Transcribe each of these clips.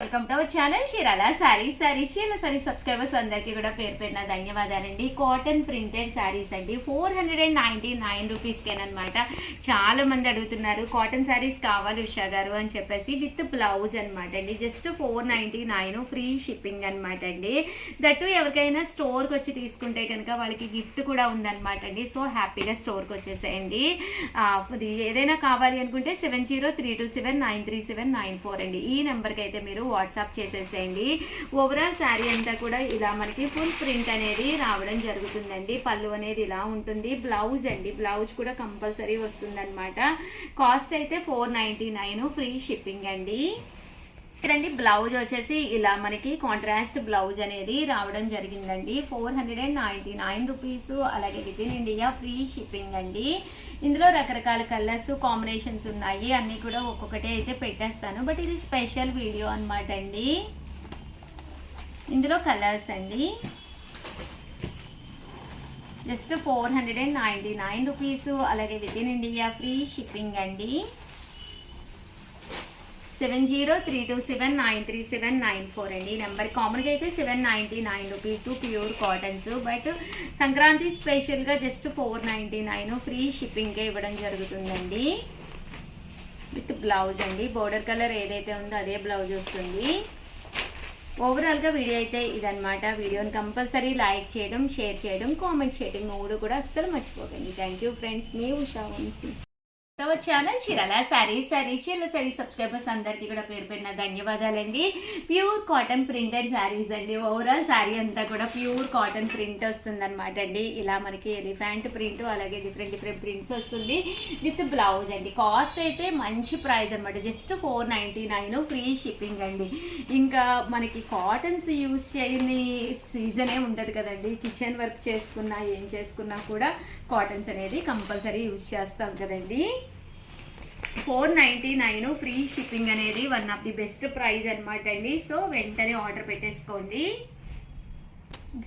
Welcome to our channel Chirala saris Chirala saris subscribers అందరికీ కూడా పేరు పేరున ధన్యవాదాలండి. కాటన్ ప్రింటెడ్ సారీస్ అండి 499 రూపీస్కేనమాట. చాలా మంది అడుగుతున్నారు కాటన్ సారీస్ కావాలి ఉషా గారు అని చెప్పేసి, విత్ బ్లౌజ్ అనమాట అండి. జస్ట్ 499 ఫ్రీ షిప్పింగ్ అనమాట అండి. దట్టు ఎవరికైనా స్టోర్కి వచ్చి తీసుకుంటే కనుక వాళ్ళకి గిఫ్ట్ కూడా ఉందన్నమాట అండి. సో హ్యాపీగా స్టోర్కి వచ్చేసేయండి. ఏదైనా కావాలి అనుకుంటే 7032793794 అండి. ఈ నెంబర్కి అయితే మీరు వాట్సాప్ చేసేసేయండి. ఓవరాల్ శారీ అంతా కూడా ఇలా మనకి ఫుల్ ప్రింట్ అనేది రావడం జరుగుతుందండి. పళ్ళు అనేది ఇలా ఉంటుంది. బ్లౌజ్ అండి, బ్లౌజ్ కూడా కంపల్సరీ వస్తుందన్నమాట. కాస్ట్ అయితే 499 ఫ్రీ షిప్పింగ్ అండి. ఇదండి బ్లౌజ్ వచ్చేసి ఇలా మనకి కాంట్రాస్ట్ బ్లౌజ్ అనేది రావడం జరిగిందండి. 499 రూపీస్. అలాగే with in India free shipping అండి. ఇందులో రకరకాల కలర్స్ కాంబినేషన్స్ ఉన్నాయి. అన్నీ కూడా ఒక్కొక్కటి అయితే పెట్టేస్తాను, బట్ ఇది స్పెషల్ వీడియో అనమాట అండి. ఇందులో కలర్స్ అండి జస్ట్ 499 రూపీస్. అలాగే with in India free shipping అండి. 7032793794 అండి. నెంబర్ కామన్గా అయితే 799 rupees pure cottons, but Sankranti స్పెషల్గా జస్ట్ 499 ఫ్రీ షిప్పింగ్కే ఇవ్వడం జరుగుతుందండి. విత్ బ్లౌజ్ అండి, బోర్డర్ కలర్ ఏదైతే ఉందో అదే బ్లౌజ్ వస్తుంది. ఓవరాల్గా వీడియో అయితే ఇదనమాట. వీడియోని కంపల్సరీ లైక్ చేయడం, షేర్ చేయడం, కామెంట్ చేయడం మూడు కూడా అస్సలు మర్చిపోకండి. థ్యాంక్ యూ ఫ్రెండ్స్, మీ ఉషా వంశీ. ఛానల్ చీరాల సారీస్ చీరాల సారీస్ సబ్స్క్రైబర్స్ అందరికీ కూడా పేరు పేరున ధన్యవాదాలండి. ప్యూర్ కాటన్ ప్రింటెడ్ శారీస్ అండి. ఓవరాల్ శారీ అంతా కూడా ప్యూర్ కాటన్ ప్రింట్ వస్తుంది అనమాట అండి. ఇలా మనకి ఎలిఫెంట్ ప్రింట్, అలాగే డిఫరెంట్ ప్రింట్స్ వస్తుంది విత్ బ్లౌజ్ అండి. కాస్ట్ అయితే మంచి ప్రైస్ అనమాట. జస్ట్ 499 ఫ్రీ షిప్పింగ్ అండి. ఇంకా మనకి కాటన్స్ యూజ్ చేయని సీజనే ఉంటుంది కదండి. కిచెన్ వర్క్ చేసుకున్నా ఏం చేసుకున్నా కూడా కాటన్స్ అనేది కంపల్సరీ యూజ్ చేస్తాం కదండి. 499 ఫ్రీ షిప్పింగ్ అనేది one of the best price అనమాట అండి. సో వెంటనే ఆర్డర్ పెట్టేసుకోండి.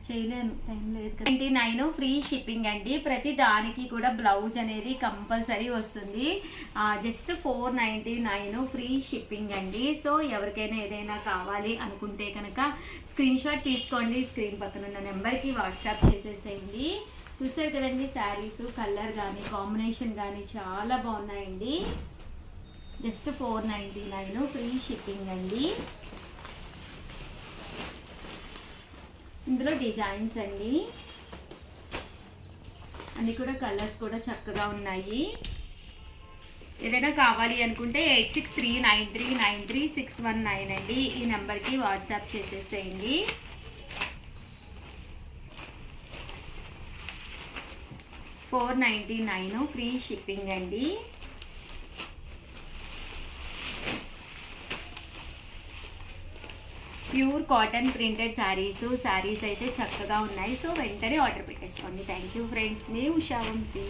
చేయలేను, టైం లేదు. 99 ఫ్రీ షిప్పింగ్ అండి. ప్రతి దానికి కూడా బ్లౌజ్ అనేది కంపల్సరీ వస్తుంది. జస్ట్ 499 ఫ్రీ షిప్పింగ్ అండి. సో ఎవరికైనా ఏదైనా కావాలి అనుకుంటే కనుక స్క్రీన్ షాట్ తీసుకోండి. స్క్రీన్ పక్కన ఉన్న నెంబర్కి వాట్సాప్ చేసేసేయండి. చూసారు కదండి శారీస్ కలర్ కానీ కాంబినేషన్ కానీ చాలా బాగున్నాయండి. జస్ట్ 499 ఫ్రీ షిప్పింగ్ అండి. ఇందులో డిజైన్స్ అండి, అన్నీ కూడా కలర్స్ కూడా చక్కగా ఉన్నాయి. ఏదైనా కావాలి అనుకుంటే 8639393619 అండి. ఈ నెంబర్కి వాట్సాప్ చేసేసేయండి. 499 ఫ్రీ షిప్పింగ్ అండి. ప్యూర్ కాటన్ ప్రింటెడ్ శారీస్ అయితే చక్కగా ఉన్నాయి. సో వెంటనే ఆర్డర్ పెట్టేసుకోండి. థ్యాంక్ యూ ఫ్రెండ్స్, మీ ఉషా వంశీ.